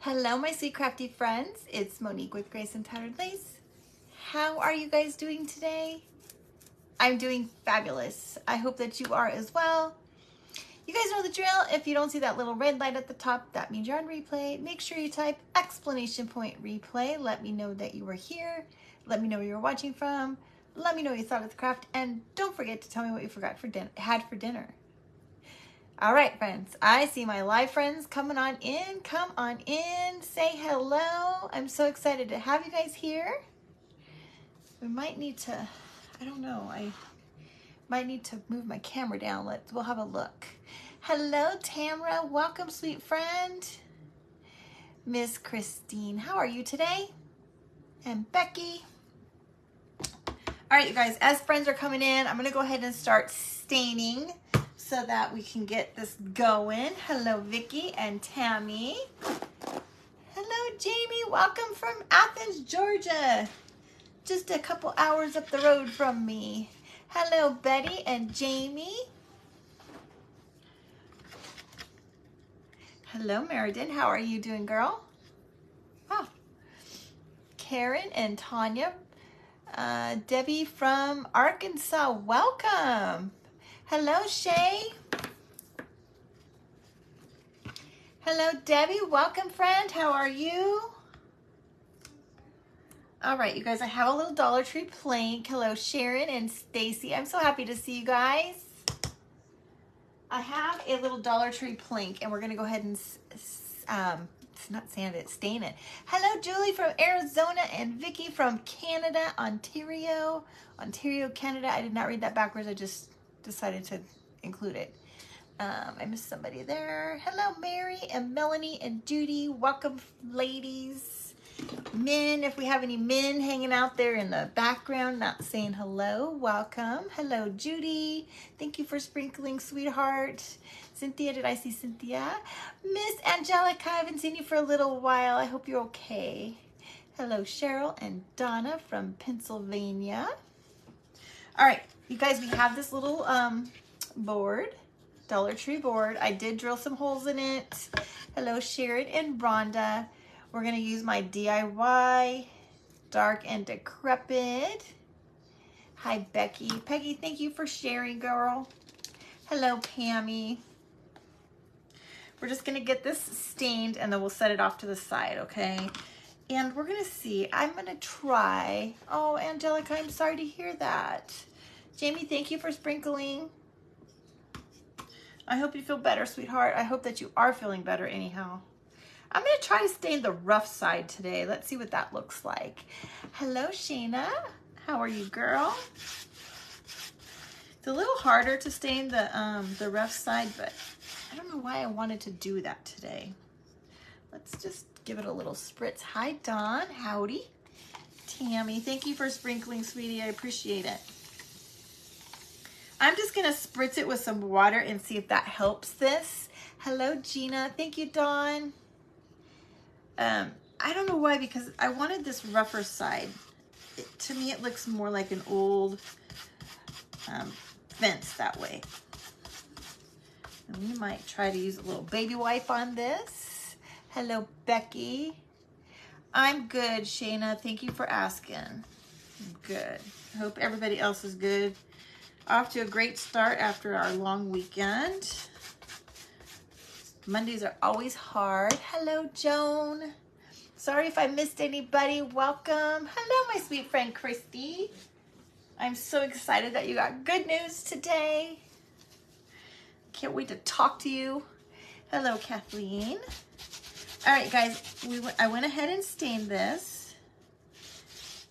Hello, my sweet crafty friends. It's Monique with Grace and Tattered Lace. How are you guys doing today? I'm doing fabulous. I hope that you are as well. You guys know the drill. If you don't see that little red light at the top, that means you're on replay. Make sure you type exclamation point replay. Let me know that you were here. Let me know where you're watching from. Let me know what you thought of the craft. And don't forget to tell me what you had for dinner. All right, friends, I see my live friends coming on in. Come on in, say hello. I'm so excited to have you guys here. We might need to, I don't know, I might need to move my camera down. We'll have a look. Hello, Tamra. Welcome, sweet friend. Miss Christine, how are you today? And Becky. All right, you guys, as friends are coming in, I'm going to go ahead and start staining so that we can get this going. Hello, Vicky and Tammy. Hello, Jamie. Welcome from Athens, Georgia. Just a couple hours up the road from me. Hello, Betty and Jamie. Hello, Meriden. How are you doing, girl? Oh. Karen and Tanya. Debbie from Arkansas. Welcome. Hello, Shay. Hello, Debbie. Welcome, friend. How are you? All right, you guys, I have a little Dollar Tree plank. Hello, Sharon and Stacy. I'm so happy to see you guys. I have a little Dollar Tree plank, and we're going to go ahead and stain it. Hello, Julie from Arizona and Vicky from Canada, Ontario, Canada. I did not read that backwards. I just decided to include it. I missed somebody there. Hello, Mary and Melanie and Judy. Welcome, ladies. Men, if we have any men hanging out there in the background not saying hello, welcome. Hello, Judy. Thank you for sprinkling, sweetheart. Cynthia, did I see Cynthia? Miss Angelica, I haven't seen you for a little while. I hope you're okay. Hello, Cheryl and Donna from Pennsylvania. All right, you guys, we have this little board, Dollar Tree board. I did drill some holes in it. Hello, Sharon and Rhonda. We're gonna use my DIY Dark and Decrepit. Hi, Becky. Peggy, thank you for sharing, girl. Hello, Pammy. We're just gonna get this stained and then we'll set it off to the side, okay? And we're gonna see, I'm gonna try. Oh, Angelica, I'm sorry to hear that. Jamie, thank you for sprinkling. I hope you feel better, sweetheart. I hope that you are feeling better anyhow. I'm gonna try to stain the rough side today. Let's see what that looks like. Hello, Shayna. How are you, girl? It's a little harder to stain the rough side, but I don't know why I wanted to do that today. Let's just give it a little spritz. Hi, Dawn. Howdy. Tammy, thank you for sprinkling, sweetie. I appreciate it. I'm just gonna spritz it with some water and see if that helps this. Hello, Gina. Thank you, Dawn. I don't know why, because I wanted this rougher side. To me, it looks more like an old fence that way. And we might try to use a little baby wipe on this. Hello, Becky. I'm good, Shayna. Thank you for asking. I'm good. I hope everybody else is good. Off to a great start after our long weekend. Mondays are always hard. Hello, Joan. Sorry if I missed anybody. Welcome. Hello, my sweet friend, Christy. I'm so excited that you got good news today. Can't wait to talk to you. Hello, Kathleen. All right, guys, I went ahead and stained this.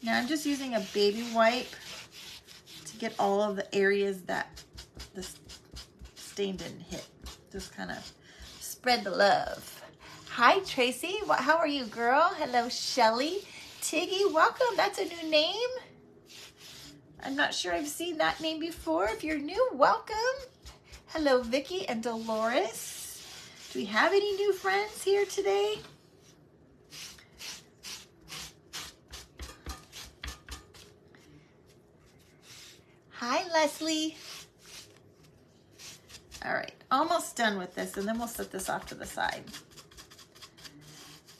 Now I'm just using a baby wipe to get all of the areas that the stain didn't hit. Just kind of spread the love. Hi, Tracy. How are you, girl? Hello, Shelly. Tiggy, welcome. That's a new name. I'm not sure I've seen that name before. If you're new, welcome. Hello, Vicky and Dolores. Do we have any new friends here today? Hi, Leslie. All right, almost done with this, and then we'll set this off to the side.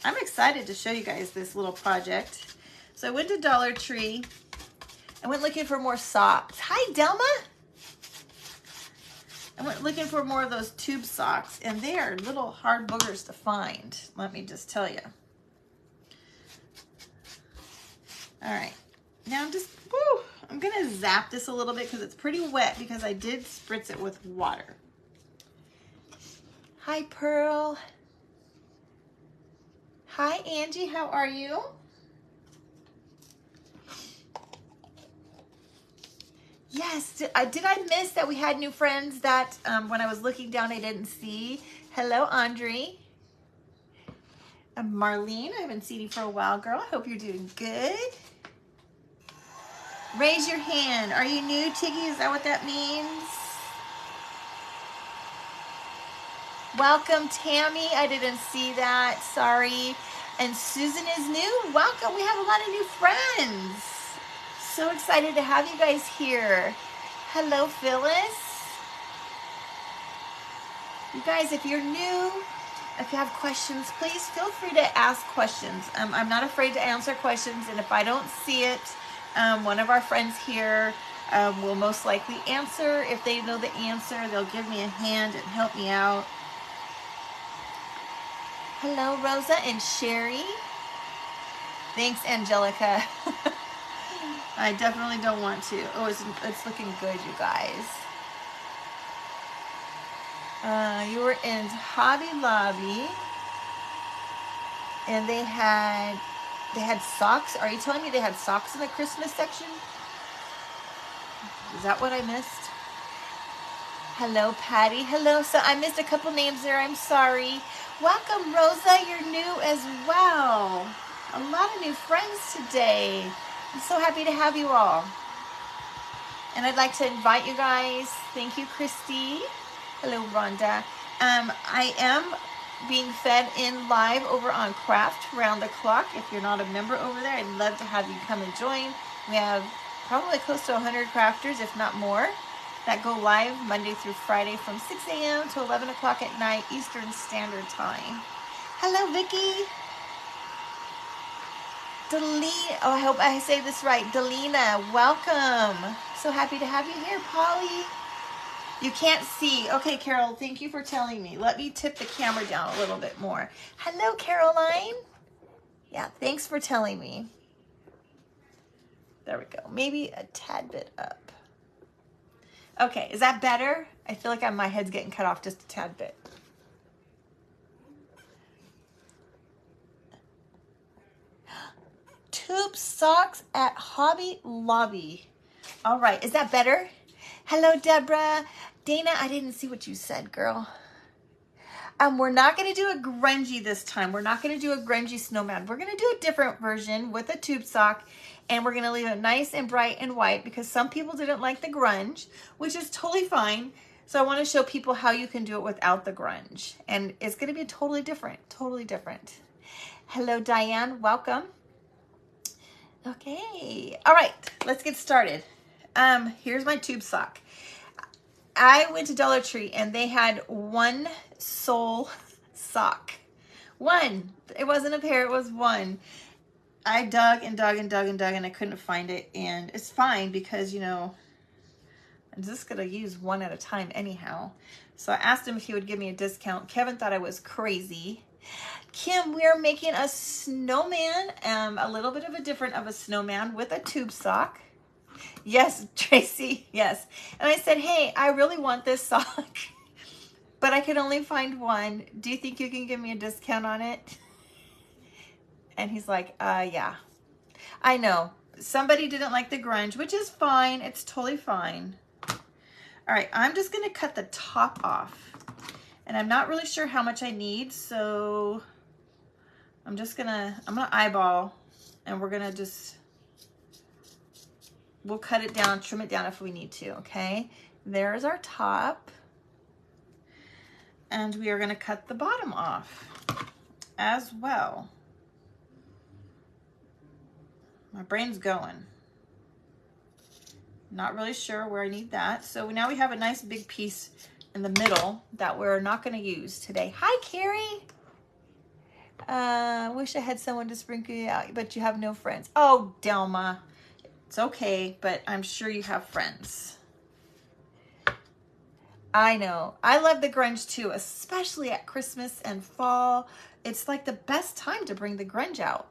I'm excited to show you guys this little project. So I went to Dollar Tree. I went looking for more socks. Hi, Delma. I went looking for more of those tube socks, and they are little hard boogers to find. Let me just tell you. All right. Now I'm gonna zap this a little bit because it's pretty wet because I did spritz it with water. Hi, Pearl. Hi, Angie, how are you? Yes, did I miss that we had new friends that when I was looking down I didn't see? Hello, Andre. Marlene, I haven't seen you for a while, girl. I hope you're doing good. Raise your hand. Are you new, Tiggy? Is that what that means? Welcome, Tammy. I didn't see that. Sorry. And Susan is new. Welcome. We have a lot of new friends. So excited to have you guys here. Hello, Phyllis. You guys, if you're new, if you have questions, please feel free to ask questions. I'm not afraid to answer questions, and if I don't see it, one of our friends here will most likely answer. If they know the answer, they'll give me a hand and help me out. Hello, Rosa and Sherry. Thanks, Angelica. I definitely don't want to. Oh, it's looking good, you guys. You were in Hobby Lobby, and they had socks. Are you telling me they had socks in the Christmas section? Is that what I missed? Hello, Patty. Hello. So I missed a couple names there. I'm sorry. Welcome, Rosa. You're new as well. A lot of new friends today. I'm so happy to have you all. And I'd like to invite you guys. Thank you, Christy. Hello, Rhonda. I am being fed in live over on Craft Round the Clock. If you're not a member over there, I'd love to have you come and join. We have probably close to 100 crafters, if not more, that go live Monday through Friday from 6 a.m. to 11 o'clock at night Eastern Standard Time. Hello, Vicki. Delina, oh, I hope I say this right. Delina, welcome. So happy to have you here, Polly. You can't see. Okay, Carol, thank you for telling me. Let me tip the camera down a little bit more. Hello, Caroline. Yeah, thanks for telling me. There we go. Maybe a tad bit up. Okay, is that better? I feel like my head's getting cut off just a tad bit. Tube socks at Hobby Lobby. All right, is that better? Hello, Deborah. Dana, I didn't see what you said, girl. We're not going to do a grungy this time. We're not going to do a grungy snowman. We're going to do a different version with a tube sock, and we're going to leave it nice and bright and white because some people didn't like the grunge, which is totally fine. So I want to show people how you can do it without the grunge, and it's going to be totally different, totally different. Hello, Diane. Welcome. Okay. All right, let's get started. Here's my tube sock. I went to Dollar Tree and they had one sole sock. One. It wasn't a pair, it was one. I dug and dug and dug and dug and I couldn't find it, and it's fine because, you know, I'm just going to use one at a time anyhow. So I asked him if he would give me a discount. Kevin thought I was crazy. Kim, we are making a snowman, a little bit of a different of a snowman with a tube sock. Yes, Tracy, yes. And I said, hey, I really want this sock, but I could only find one. Do you think you can give me a discount on it? And he's like, yeah. I know. Somebody didn't like the grunge, which is fine. It's totally fine. All right, I'm just going to cut the top off. And I'm not really sure how much I need, so I'm gonna eyeball, and we're gonna just, we'll cut it down, trim it down if we need to, okay? There's our top. And we are gonna cut the bottom off as well. My brain's going. Not really sure where I need that. So now we have a nice big piece in the middle that we're not going to use today. Hi, Carrie. Wish I had someone to sprinkle you out, but you have no friends. Oh, Delma. It's okay, but I'm sure you have friends. I know. I love the grunge too, especially at Christmas and fall. It's like the best time to bring the grunge out.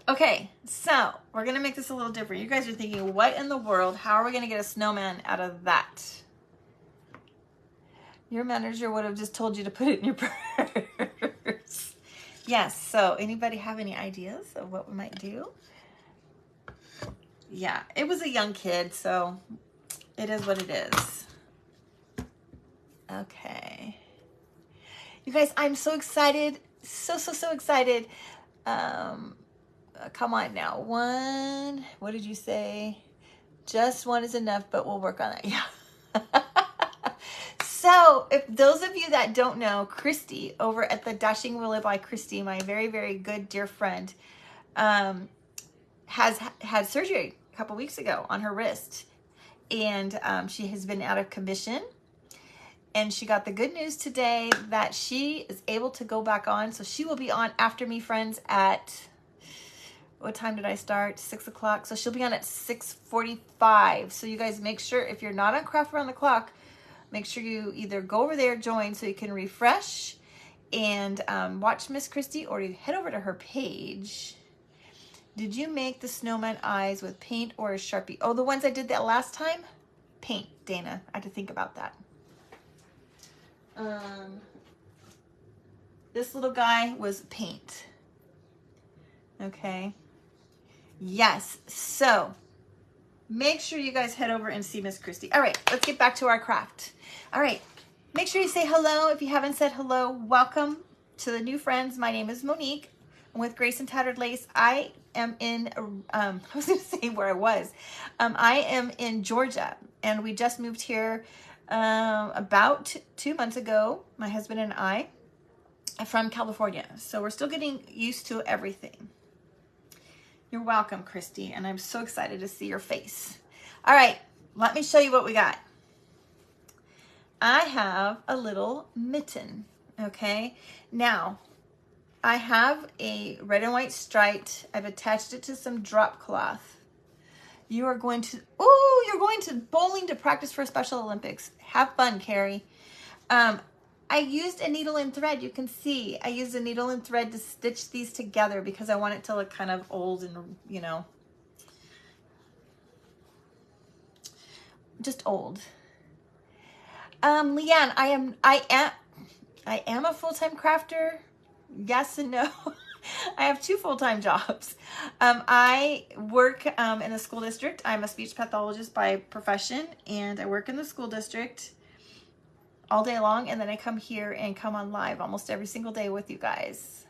Okay, so we're going to make this a little different. You guys are thinking, what in the world? How are we going to get a snowman out of that? Your manager would have just told you to put it in your purse. Yes, so anybody have any ideas of what we might do? Yeah, it was a young kid, so it is what it is. Okay. You guys, I'm so excited. So excited. Come on now. One, what did you say? Just one is enough, but we'll work on that. Yeah. So if those of you that don't know, Christy over at the Dashing Willow by Christy, my very, very good dear friend, has had surgery a couple weeks ago on her wrist. And she has been out of commission. And she got the good news today that she is able to go back on. So she will be on after me, friends, at, what time did I start? 6 o'clock. So she'll be on at 6:45. So you guys make sure, if you're not on Craft Around the Clock, make sure you either go over there, join, so you can refresh and watch Miss Christie, or you head over to her page. Did you make the snowman eyes with paint or a Sharpie? Oh, the ones I did that last time? Paint, Dana. I had to think about that. This little guy was paint. Okay. Yes. So make sure you guys head over and see Miss Christie. All right, let's get back to our craft. All right, make sure you say hello. If you haven't said hello, welcome to the new friends. My name is Monique. I'm with Grace and Tattered Lace. I am in, I was going to say where I was. I am in Georgia, and we just moved here about 2 months ago, my husband and I, from California. So we're still getting used to everything. You're welcome, Christy, and I'm so excited to see your face. All right, let me show you what we got. I have a little mitten, okay? Now, I have a red and white striped. I've attached it to some drop cloth. You are going to, oh, you're going to bowling to practice for Special Olympics. Have fun, Carrie. I used a needle and thread. You can see I used a needle and thread to stitch these together because I want it to look kind of old and, you know, just old. Leanne, I am a full-time crafter. Yes and no. I have 2 full-time jobs. I work in the school district. I'm a speech pathologist by profession, and I work in the school district all day long, and then I come here and come on live almost every single day with you guys.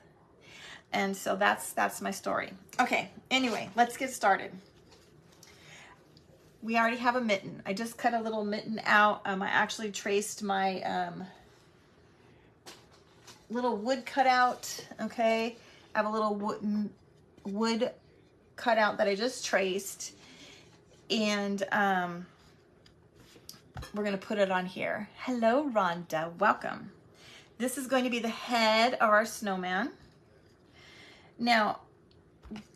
And so that's my story. Okay, anyway, let's get started. We already have a mitten. I just cut a little mitten out. I actually traced my little wood cutout, okay? I have a little wood cutout that I just traced, and we're gonna put it on here. Hello, Rhonda, welcome. This is going to be the head of our snowman. Now,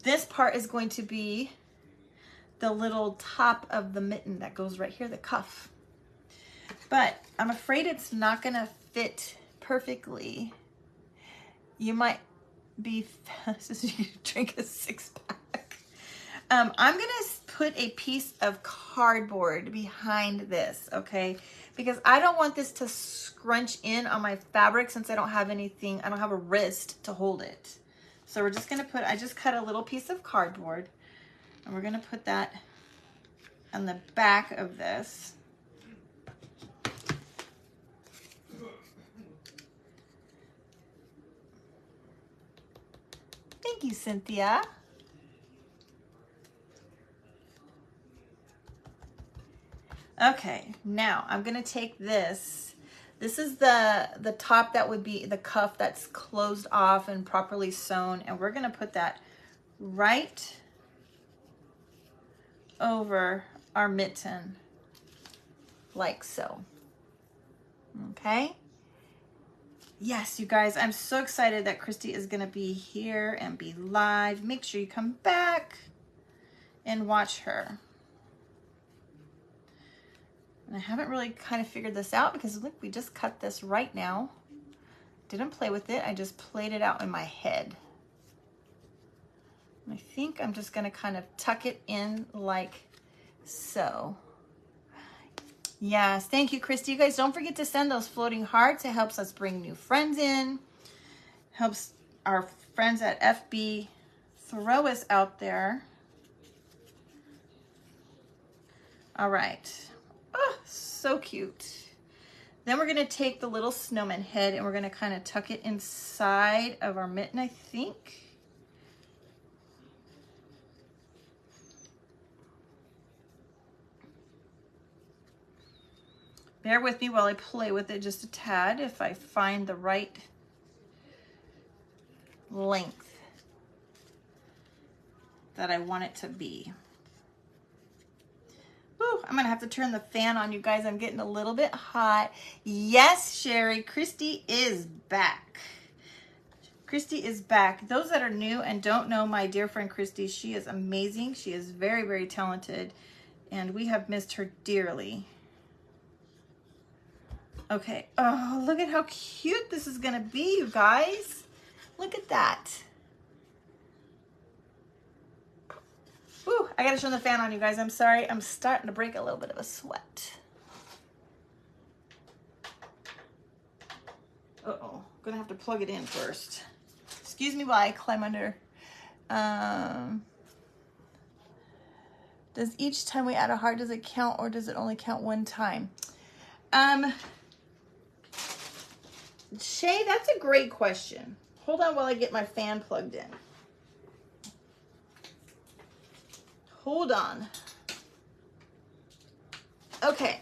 this part is going to be the little top of the mitten that goes right here, the cuff. But I'm afraid it's not gonna fit perfectly. You might be, you drink a 6-pack. I'm gonna put a piece of cardboard behind this, okay? Because I don't want this to scrunch in on my fabric since I don't have anything, I don't have a wrist to hold it. So we're just gonna put, I just cut a little piece of cardboard, and we're gonna put that on the back of this. Thank you, Cynthia. Okay, now I'm gonna take this. This is the top that would be the cuff that's closed off and properly sewn, and we're gonna put that right over our mitten, like so. Okay? Yes, you guys, I'm so excited that Christy is going to be here and be live. Make sure you come back and watch her. And I haven't really kind of figured this out because look, we just cut this right now. Didn't play with it. I just played it out in my head. And I think I'm just going to kind of tuck it in like so. Yes, thank you, Christy. You guys don't forget to send those floating hearts. It helps us bring new friends in. Helps our friends at FB throw us out there. All right. Oh, so cute. Then we're going to take the little snowman head and we're going to kind of tuck it inside of our mitten, I think. Bear with me while I play with it just a tad if I find the right length that I want it to be. Ooh, I'm gonna have to turn the fan on, you guys. I'm getting a little bit hot. Yes, Sherry, Christy is back. Christy is back. Those that are new and don't know my dear friend Christy, she is amazing. She is very, very talented, and we have missed her dearly. Okay, oh, look at how cute this is gonna be, you guys. Look at that. Ooh, I gotta turn the fan on, you guys. I'm sorry, I'm starting to break a little bit of a sweat. Uh-oh, gonna have to plug it in first. Excuse me while I climb under. Does each time we add a heart, does it count or does it only count one time? Shay, that's a great question. Hold on while I get my fan plugged in. Hold on. Okay.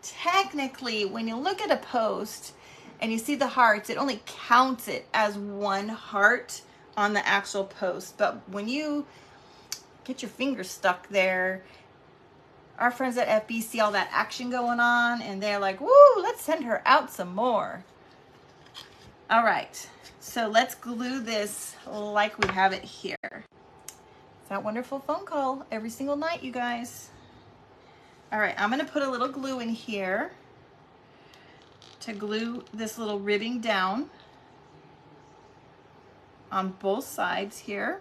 Technically, when you look at a post and you see the hearts, it only counts it as one heart on the actual post. But when you get your finger stuck there, our friends at FB see all that action going on and they're like, woo, let's send her out some more. All right, so let's glue this like we have it here. It's that wonderful phone call every single night, you guys. All right, I'm gonna put a little glue in here to glue this little ribbing down on both sides here.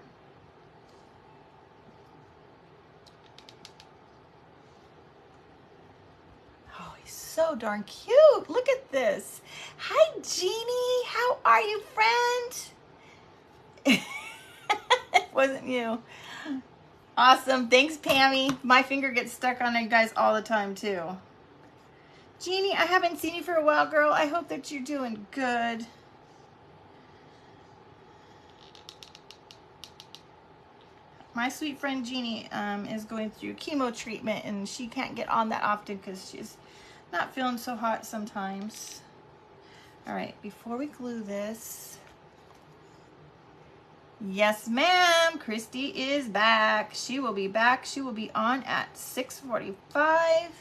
So darn cute. Look at this. Hi, Jeannie. How are you, friend? It wasn't you. Awesome. Thanks, Pammy. My finger gets stuck on you guys all the time, too. Jeannie, I haven't seen you for a while, girl. I hope that you're doing good. My sweet friend Jeannie is going through chemo treatment, and she can't get on that often because she's not feeling so hot sometimes. All right, before we glue this, yes, ma'am, Christy is back. She will be back. She will be on at 6:45.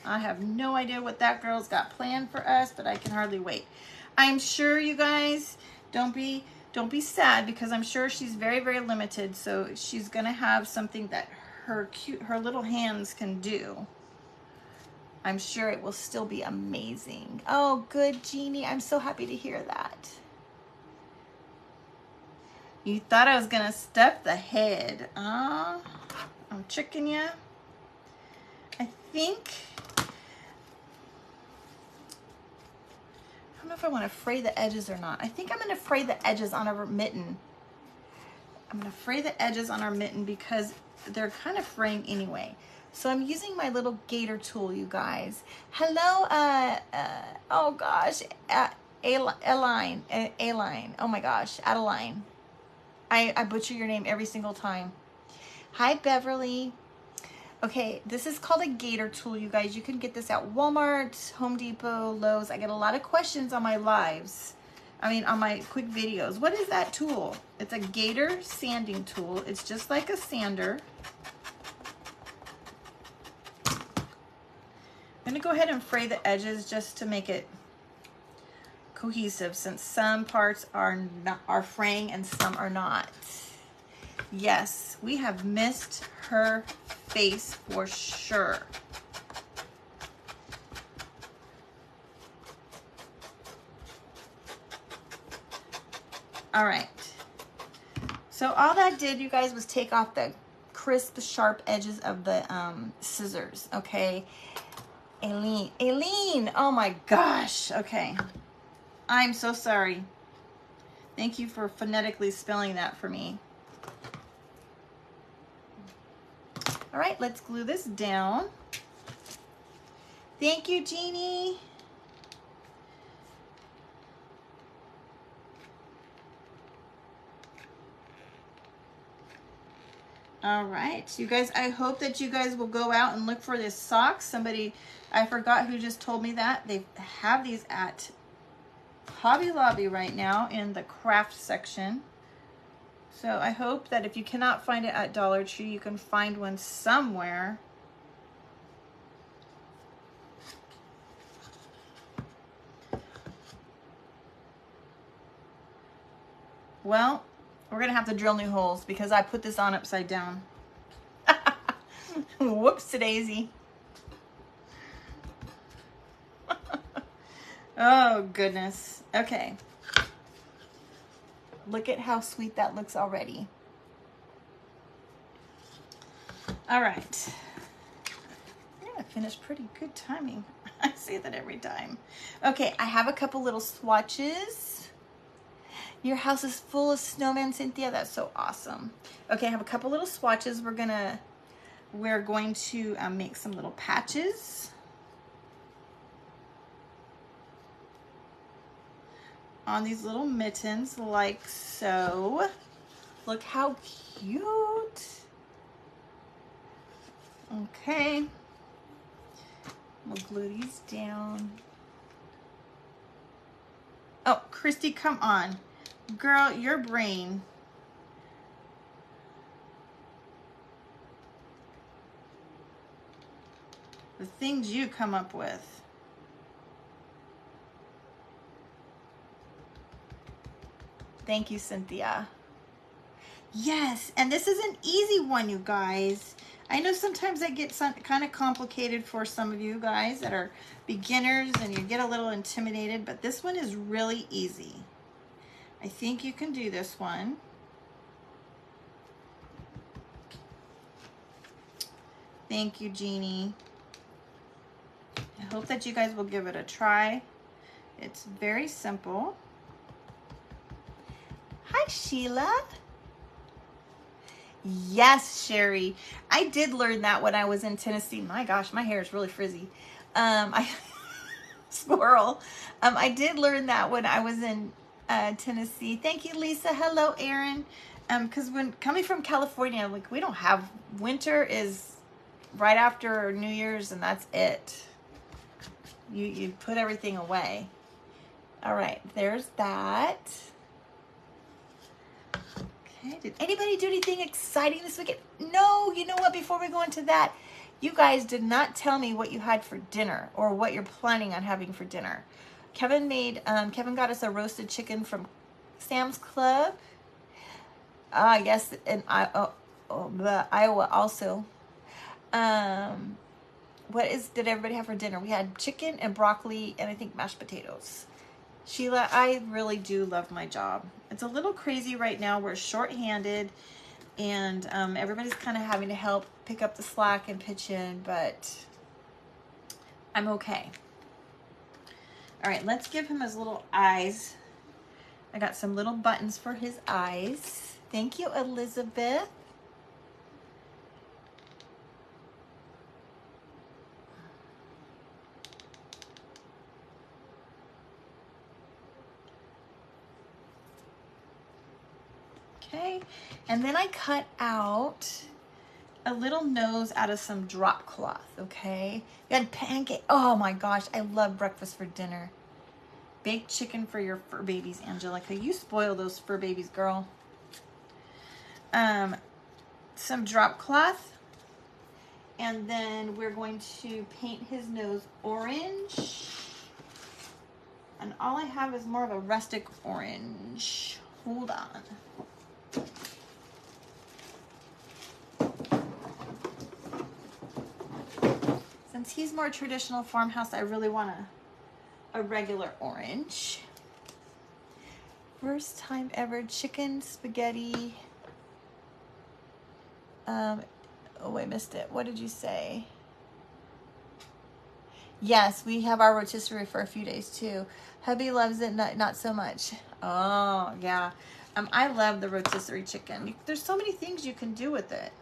I have no idea what that girl's got planned for us, but I can hardly wait. I'm sure you guys don't be sad because I'm sure she's very, very limited. So she's gonna have something that her little hands can do. I'm sure it will still be amazing. Oh, good, Jeannie. I'm so happy to hear that. You thought I was going to step the head. I'm tricking you. I think, I don't know if I want to fray the edges or not. I think I'm going to fray the edges on our mitten. I'm going to fray the edges on our mitten because they're kind of fraying anyway. So I'm using my little gator tool, you guys. Hello, oh gosh, Aline. Oh my gosh, Adeline. I butcher your name every single time. Hi, Beverly. Okay, this is called a gator tool, you guys. You can get this at Walmart, Home Depot, Lowe's. I get a lot of questions on my lives. On my quick videos. What is that tool? It's a gator sanding tool. It's just like a sander. going to go ahead and fray the edges just to make it cohesive, since some parts are fraying and some are not. Yes, we have missed her face for sure. All right. So all that did, you guys, was take off the crisp, sharp edges of the scissors, okay? Aileen, oh my gosh, okay. I'm so sorry. Thank you for phonetically spelling that for me. All right, let's glue this down. Thank you, Jeannie. All right, you guys, I hope that you guys will go out and look for this sock. Somebody, I forgot who just told me that. They have these at Hobby Lobby right now in the craft section. So I hope that if you cannot find it at Dollar Tree, you can find one somewhere. Well, we're gonna have to drill new holes because I put this on upside down. Whoops-a-daisy. Oh goodness. Okay. Look at how sweet that looks already. All right. I'm gonna finish pretty good timing. I say that every time. Okay, I have a couple little swatches. Your house is full of snowmen, Cynthia. That's so awesome. Okay, I have a couple little swatches. We're going to make some little patches on these little mittens, like so. Look how cute. Okay, we'll glue these down. Oh, Christy, come on. Girl, your brain. The things you come up with. Thank you, Cynthia. Yes, and this is an easy one, you guys. I know sometimes I get kind of complicated for some of you guys that are beginners and you get a little intimidated, but this one is really easy. I think you can do this one. Thank you, Jeannie. I hope that you guys will give it a try. It's very simple. Hi, Sheila. Yes, Sherry. I did learn that when I was in Tennessee. My gosh, my hair is really frizzy. Squirrel. I did learn that when I was in Tennessee. Thank you, Lisa. Hello, Aaron. Because when coming from California, like, we don't have, winter is right after New Year's and that's it. You put everything away. All right, there's that. Okay, did anybody do anything exciting this weekend? No, you know what, before we go into that, you guys did not tell me what you had for dinner or what you're planning on having for dinner. Kevin got us a roasted chicken from Sam's Club. Yes, in Iowa also. Did everybody have for dinner? We had chicken and broccoli and I think mashed potatoes. Sheila, I really do love my job. It's a little crazy right now. We're short-handed and everybody's kind of having to help pick up the slack and pitch in, but I'm okay. All right, let's give him his little eyes. I got some little buttons for his eyes. Thank you, Elizabeth. Okay, and then I cut out a little nose out of some drop cloth, okay? You had pancake. Oh my gosh, I love breakfast for dinner. Baked chicken for your fur babies, Angelica. You spoil those fur babies, girl. Some drop cloth And then we're going to paint his nose orange. And all I have is more of a rustic orange. Hold on. Since he's more traditional farmhouse, I really want a regular orange. First time ever chicken spaghetti. Oh, I missed it. What did you say? Yes, we have our rotisserie for a few days too. Hubby loves it, not so much. Oh, yeah. I love the rotisserie chicken. There's so many things you can do with it.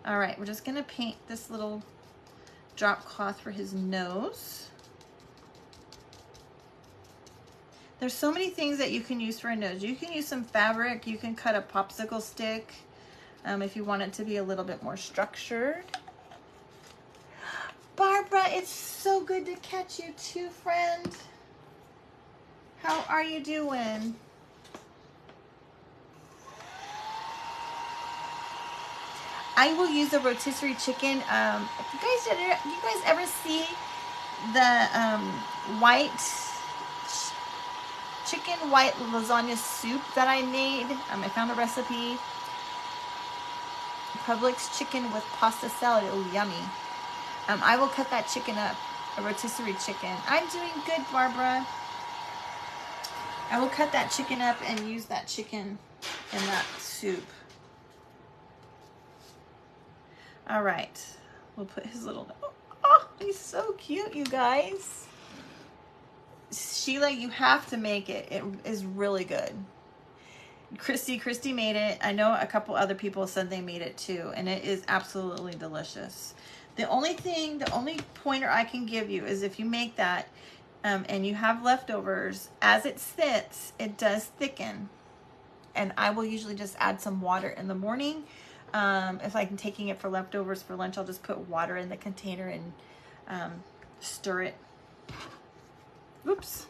All right, we're just gonna paint this little drop cloth for his nose. There's so many things that you can use for a nose. You can use some fabric. You can cut a popsicle stick if you want it to be a little bit more structured. Barbara, it's so good to catch you too, friend. How are you doing? I will use a rotisserie chicken. You guys ever see the chicken white lasagna soup that I made? I found a recipe. Publix chicken with pasta salad. Oh, yummy. I will cut that chicken up, a rotisserie chicken. I'm doing good, Barbara. I will cut that chicken up and use that chicken in that soup. All right, we'll put his little, oh, he's so cute, you guys. Sheila, you have to make it. It is really good. Christy made it. I know a couple other people said they made it too, and it is absolutely delicious. The only pointer I can give you is if you make that and you have leftovers, as it sits, it does thicken. And I will usually just add some water in the morning. If I'm taking it for leftovers for lunch, I'll just put water in the container and stir it. Oops.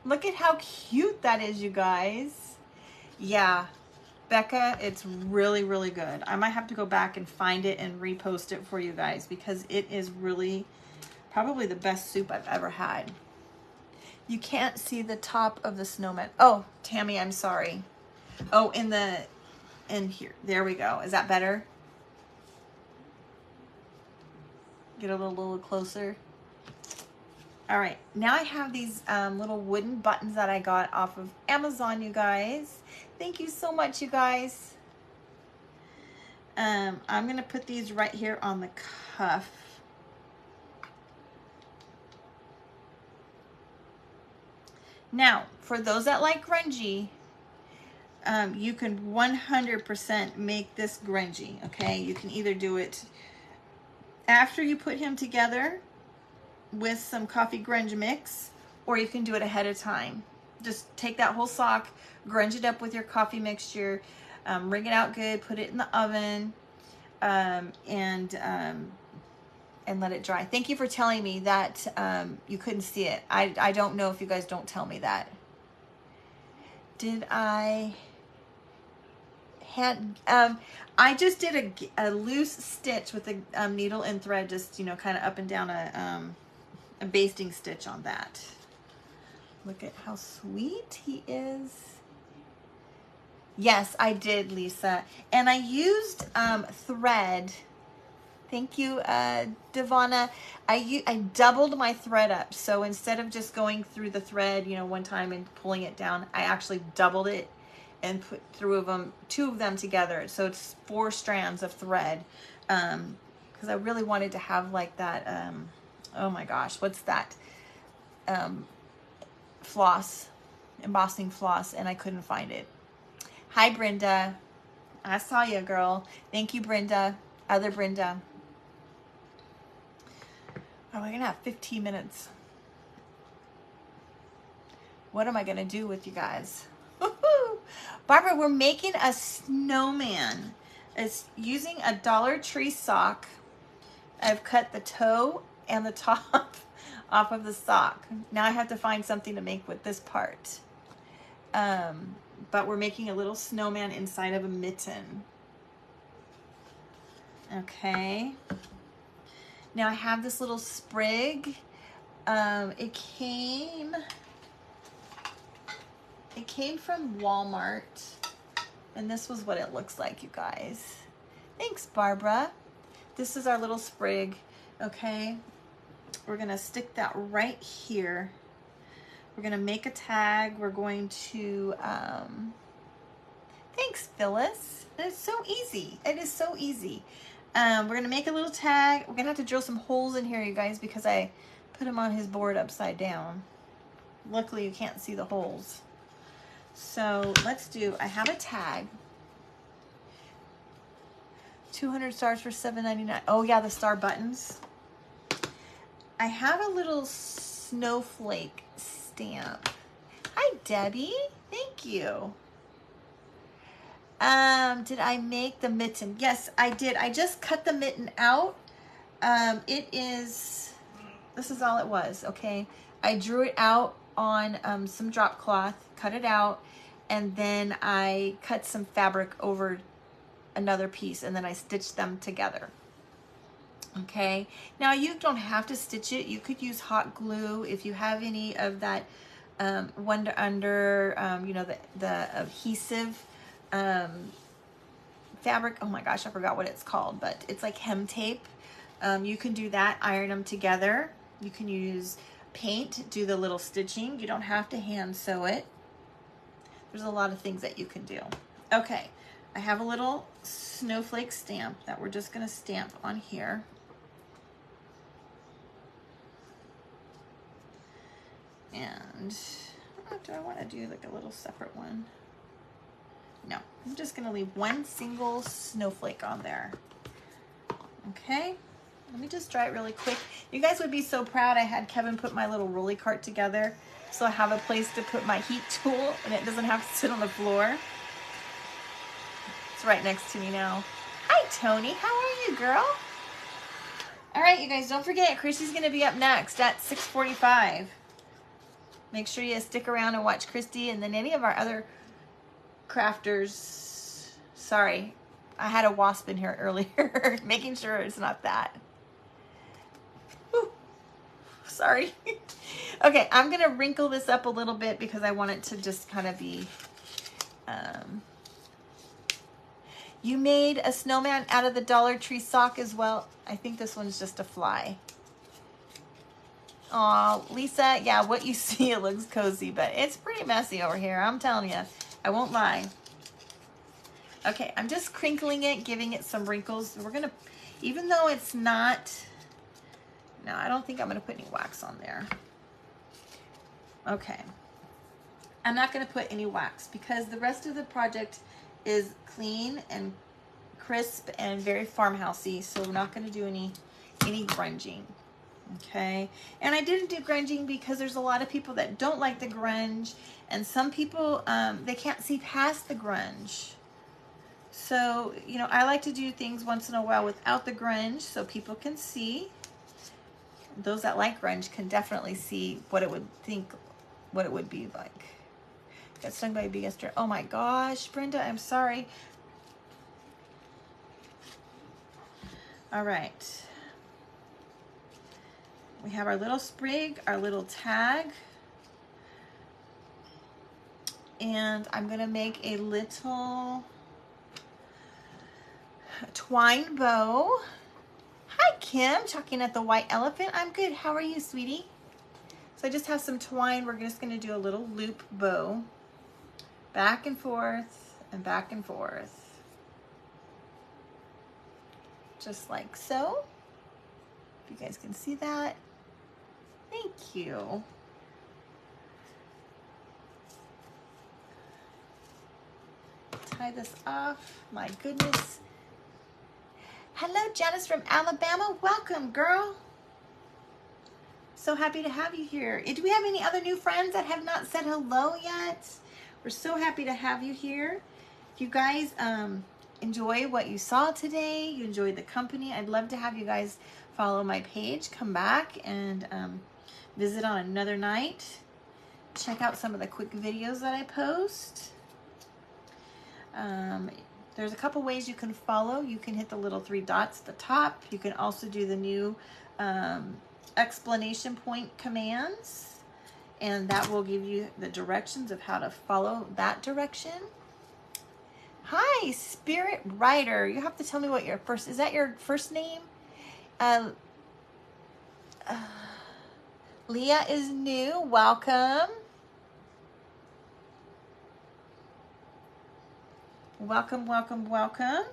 Look at how cute that is, you guys. Yeah, Becca, it's really, really good. I might have to go back and find it and repost it for you guys because it is really probably the best soup I've ever had. You can't see the top of the snowman. Oh, Tammy, I'm sorry. Oh, in here. There we go. Is that better? Get a little closer. All right, now I have these little wooden buttons that I got off of Amazon, you guys. Thank you so much, you guys. I'm gonna put these right here on the cuff. Now, for those that like grungy, you can 100% make this grungy, okay? You can either do it after you put him together with some coffee grunge mix, or you can do it ahead of time. Just take that whole sock, grunge it up with your coffee mixture, wring it out good, put it in the oven, and let it dry. Thank you for telling me that you couldn't see it. I don't know if you guys don't tell me that. Did I had I just did a loose stitch with a needle and thread, just kind of up and down a basting stitch on that. Look at how sweet he is. Yes, I did, Lisa. And I used thread. Thank you, Devonna. I doubled my thread up. So instead of just going through the thread, one time and pulling it down, I actually doubled it and put two of them together. So it's 4 strands of thread. Because I really wanted to have like that, oh my gosh, what's that? Floss, embossing floss, and I couldn't find it. Hi, Brenda. I saw you, girl. Thank you, Brenda. Other Brenda. Oh, we're gonna have 15 minutes. What am I gonna do with you guys? Barbara, we're making a snowman. It's using a Dollar Tree sock. I've cut the toe and the top off of the sock. Now I have to find something to make with this part. but we're making a little snowman inside of a mitten. Okay. Now I have this little sprig. It came from Walmart, and this was what it looks like, you guys. Thanks, Barbara. This is our little sprig. Okay. We're gonna stick that right here. We're gonna make a tag. We're going to, thanks, Phyllis. It's so easy. It is so easy. We're gonna make a little tag. We're gonna have to drill some holes in here, you guys, because I put him on his board upside down. Luckily, you can't see the holes. So let's do, I have a tag. 200 stars for $7.99. Oh yeah, the star buttons. I have a little snowflake stamp. Hi, Debbie. Thank you. Did I make the mitten? Yes, I did. I just cut the mitten out. This is all it was, okay? I drew it out on some drop cloth, cut it out, and then I cut some fabric over another piece, and then I stitched them together. Okay, now you don't have to stitch it. You could use hot glue if you have any of that Wonder Under, you know, the adhesive fabric. Oh my gosh, I forgot what it's called, but it's like hem tape. You can do that, iron them together. You can use paint, do the little stitching. You don't have to hand sew it. There's a lot of things that you can do. Okay, I have a little snowflake stamp that we're just gonna stamp on here. And do I want to do like a little separate one? No, I'm just gonna leave one single snowflake on there. Okay, let me just dry it really quick. You guys would be so proud. I had Kevin put my little rolly cart together, so I have a place to put my heat tool and it doesn't have to sit on the floor. It's right next to me now. Hi, Tony. How are you, girl? All right, you guys, don't forget, Christy's gonna be up next at 6:45. Make sure you stick around and watch Christy and then any of our other crafters. Sorry, I had a wasp in here earlier, making sure it's not that. Whew. Sorry. Okay, I'm gonna wrinkle this up a little bit because I want it to just kind of be, you made a snowman out of the Dollar Tree sock as well. I think this one's just a fly. Aw, Lisa, yeah, what you see, it looks cozy, but it's pretty messy over here. I'm telling you, I won't lie. Okay, I'm just crinkling it, giving it some wrinkles. We're gonna, even though it's not, no, I don't think I'm gonna put any wax on there. Okay, I'm not gonna put any wax because the rest of the project is clean and crisp and very farmhousey, so we're not gonna do any grunging. Okay, and I didn't do grunging because there's a lot of people that don't like the grunge, and some people they can't see past the grunge. So, you know, I like to do things once in a while without the grunge so people can see. Those that like grunge can definitely see what it would be like. Got stung by a bee yesterday. Oh my gosh, Brenda, I'm sorry. All right. We have our little sprig, our little tag, and I'm gonna make a little twine bow. Hi, Kim, talking at the white elephant. I'm good. How are you, sweetie? So I just have some twine. We're just gonna do a little loop bow, back and forth and back and forth, just like so. If you guys can see that. Thank you. Tie this off. My goodness. Hello, Janice from Alabama. Welcome, girl. So happy to have you here. Do we have any other new friends that have not said hello yet? We're so happy to have you here. If you guys enjoy what you saw today, you enjoyed the company, I'd love to have you guys follow my page, come back and visit on another night. check out some of the quick videos that I post. There's a couple ways you can follow. You can hit the little 3 dots at the top. You can also do the new explanation point commands, and that will give you the directions of how to follow that direction. Hi, Spirit Rider. You have to tell me what your first, is that your first name? Leah is new. Welcome. Welcome, welcome, welcome.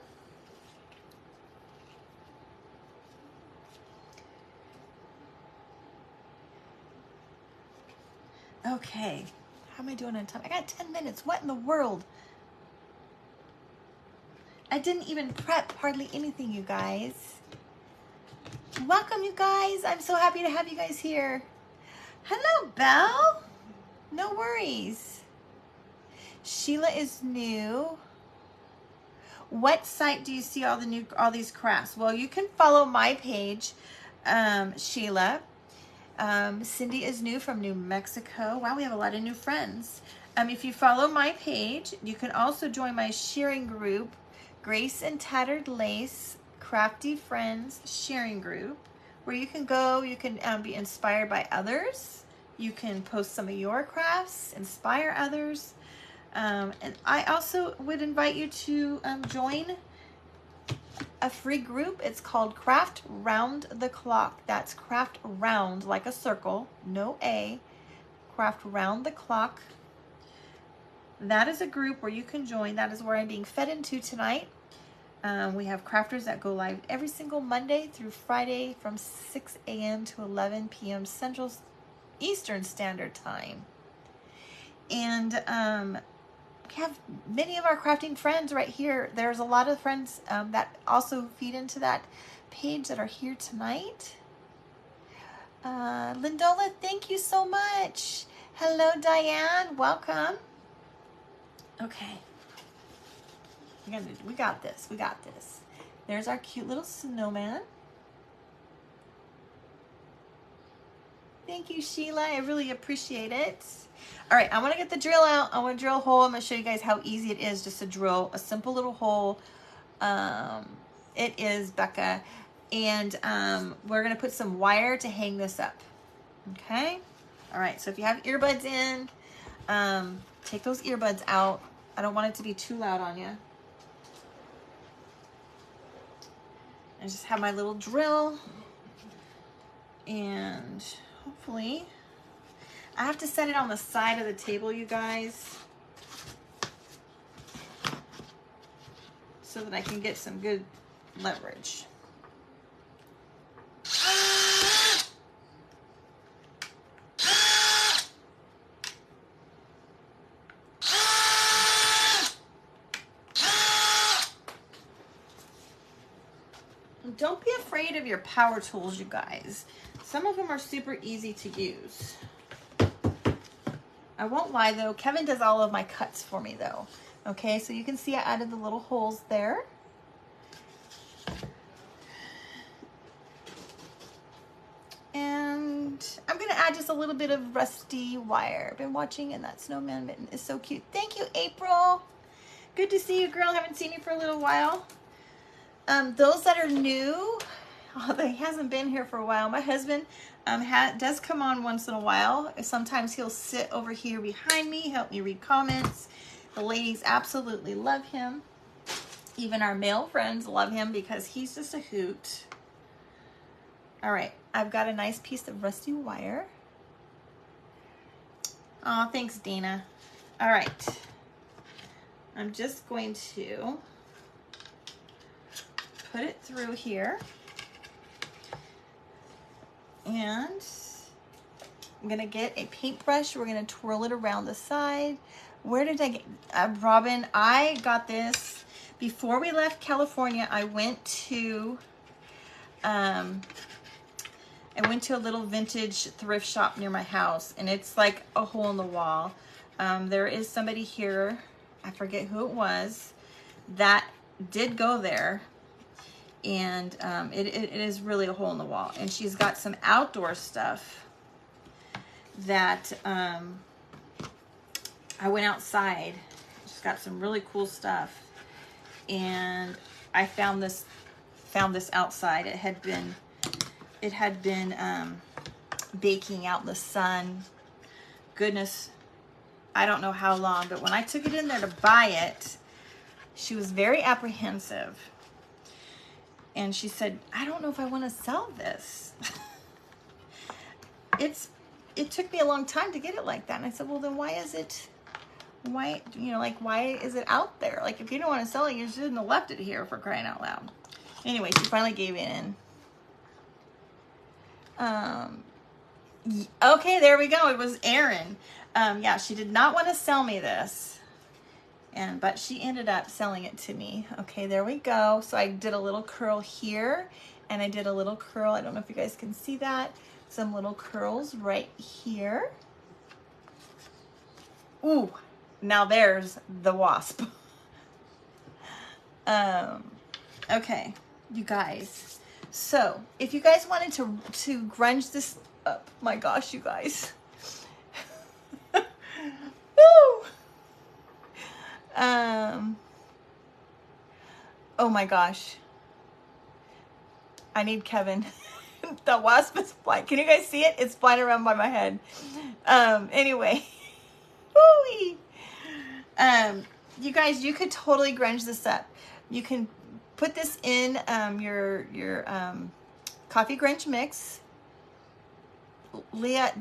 Okay. How am I doing on time? I got 10 minutes. What in the world? I didn't even prep hardly anything, you guys. Welcome, you guys. I'm so happy to have you guys here. Hello, Belle. No worries. Sheila is new. What site do you see all these crafts? Well, you can follow my page, Sheila. Cindy is new from New Mexico. Wow, we have a lot of new friends. If you follow my page, you can also join my sharing group, Grace and Tattered Lace Crafty Friends Sharing Group, where you can go, you can be inspired by others. You can post some of your crafts, inspire others. And I also would invite you to join a free group. It's called Craft Round the Clock. That's craft round, like a circle, no A. Craft Round the Clock. That is a group where you can join. That is where I'm being fed into tonight. We have crafters that go live every single Monday through Friday from 6 a.m. to 11 p.m. Central Eastern Standard Time. And we have many of our crafting friends right here. There's a lot of friends that also feed into that page that are here tonight. Lindola, thank you so much. Hello, Diane. Welcome. Okay. We got this. We got this. There's our cute little snowman. Thank you, Sheila. I really appreciate it. All right, I want to get the drill out. I want to drill a hole. I'm going to show you guys how easy it is just to drill a simple little hole. It is, Becca. And we're going to put some wire to hang this up. Okay? All right, so if you have earbuds in, take those earbuds out. I don't want it to be too loud on you. I just have my little drill. And hopefully, I have to set it on the side of the table, you guys, so that I can get some good leverage. Don't be afraid of your power tools, you guys. Some of them are super easy to use. I won't lie though, Kevin does all of my cuts for me though. Okay, so you can see I added the little holes there. And I'm gonna add just a little bit of rusty wire. I've been watching and that snowman mitten is so cute. Thank you, April. Good to see you, girl. Haven't seen you for a little while. Those that are new, although he hasn't been here for a while, my husband does come on once in a while. Sometimes he'll sit over here behind me, help me read comments. The ladies absolutely love him. Even our male friends love him because he's just a hoot. All right, I've got a nice piece of rusty wire. Oh, thanks, Dana. All right, I'm just going to put it through here. And I'm gonna get a paintbrush. We're gonna twirl it around the side. Where did I get, Robin, I got this before we left California. I went to a little vintage thrift shop near my house, and it's like a hole in the wall. There is somebody here, I forget who it was, that did go there. And it is really a hole in the wall. And she's got some outdoor stuff that I went outside. She's got some really cool stuff. And I found this outside. It had been baking out in the sun. Goodness, I don't know how long, but when I took it in there to buy it, she was very apprehensive. And she said, I don't know if I want to sell this. It took me a long time to get it like that. And I said, well, then why is it out there? Like, if you don't want to sell it, you shouldn't have left it here, for crying out loud. Anyway, she finally gave in. Okay, there we go. It was Erin. Yeah, she did not want to sell me this. But she ended up selling it to me. Okay, there we go. So I did a little curl here, and I did a little curl. I don't know if you guys can see that. Some little curls right here. Ooh, now there's the wasp. Okay, you guys. So if you guys wanted to grunge this up, my gosh, you guys. Woo! Oh my gosh. I need Kevin. The wasp is flying. Can you guys see it? It's flying around by my head. Anyway. Woo-wee. You guys, you could totally grunge this up. You can put this in your coffee grunge mix. Leah,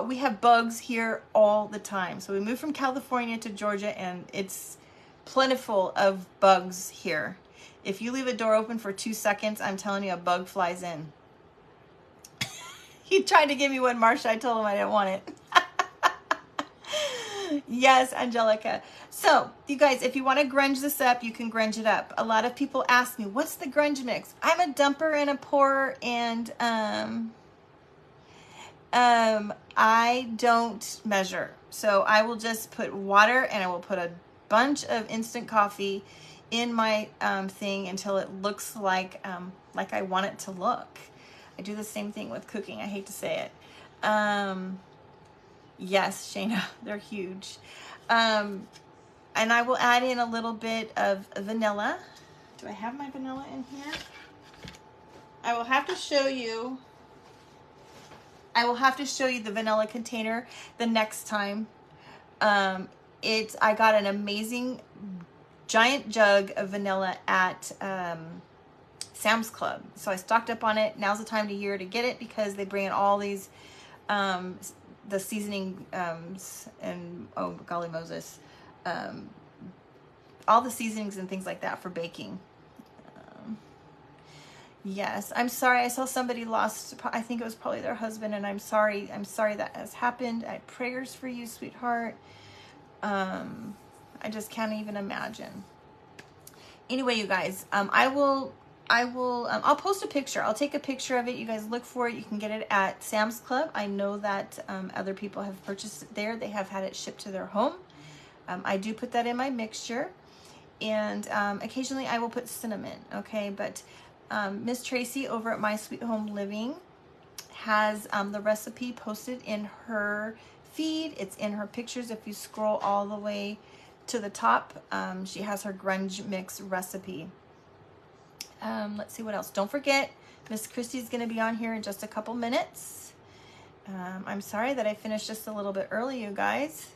we have bugs here all the time. So we moved from California to Georgia, and it's plentiful of bugs here. If you leave a door open for 2 seconds, I'm telling you, a bug flies in. He tried to give me one, Marsha. I told him I didn't want it. Yes, Angelica. So, you guys, if you want to grunge this up, you can grunge it up. A lot of people ask me, what's the grunge mix? I'm a dumper and a pourer, and I don't measure. So I will just put water, and I will put a bunch of instant coffee in my thing until it looks like I want it to look. I do the same thing with cooking. I hate to say it. Yes, Shayna, they're huge. And I will add in a little bit of vanilla. Do I have my vanilla in here? I will have to show you the vanilla container the next time. I got an amazing giant jug of vanilla at Sam's Club. So I stocked up on it. Now's the time of the year to get it because they bring in all these the seasoning and oh golly Moses, all the seasonings and things like that for baking. Yes, I'm sorry. I saw somebody lost, I think it was probably their husband, and I'm sorry that has happened. I have prayers for you, sweetheart. I just can't even imagine. Anyway, you guys, I'll post a picture. I'll take a picture of it. You guys look for it. You can get it at Sam's Club. I know that other people have purchased it there. They have had it shipped to their home. I do put that in my mixture. And occasionally I will put cinnamon, okay? But Miss Tracy over at My Sweet Home Living has the recipe posted in her feed. It's in her pictures. If you scroll all the way to the top, she has her grunge mix recipe. Let's see what else. Don't forget, Miss Christie's going to be on here in just a couple minutes. I'm sorry that I finished just a little bit early, you guys.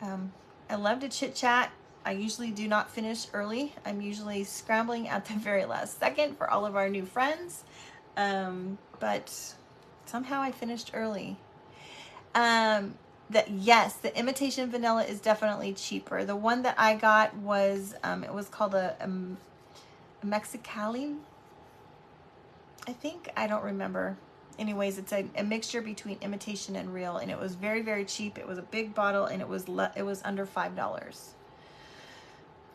I love to chit chat. I usually do not finish early. I'm usually scrambling at the very last second for all of our new friends. But somehow I finished early. Yes, the imitation vanilla is definitely cheaper. The one that I got was, it was called a Mexicali, I think. I don't remember. Anyways, it's a mixture between imitation and real, and it was very, very cheap. It was a big bottle, and it was under $5.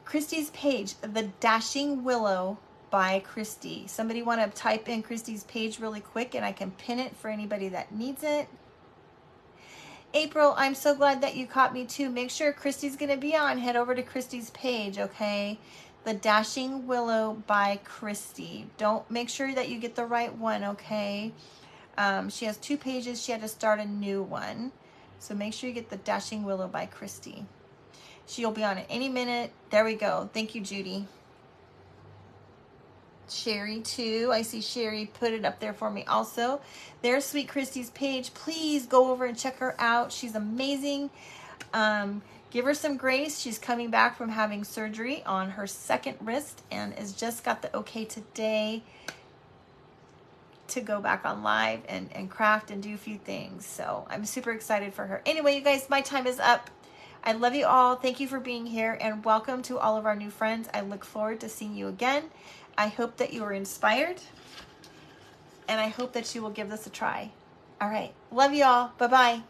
Christie's page, The Dashing Willow by Christie. Somebody want to type in Christie's page really quick, and I can pin it for anybody that needs it. April, I'm so glad that you caught me too. Make sure Christie's going to be on. Head over to Christie's page, okay? The Dashing Willow by Christie. Make sure that you get the right one, okay? She has 2 pages. She had to start a new one. So make sure you get The Dashing Willow by Christie. She'll be on it any minute. There we go. Thank you, Judy. Sherry too. I see Sherry put it up there for me also. There's Sweet Christy's page. Please go over and check her out. She's amazing. Give her some grace. She's coming back from having surgery on her second wrist and has just got the okay today to go back on live and craft and do a few things. So I'm super excited for her. Anyway, you guys, my time is up. I love you all. Thank you for being here and welcome to all of our new friends. I look forward to seeing you again. I hope that you were inspired and I hope that you will give this a try. All right. Love you all. Bye-bye.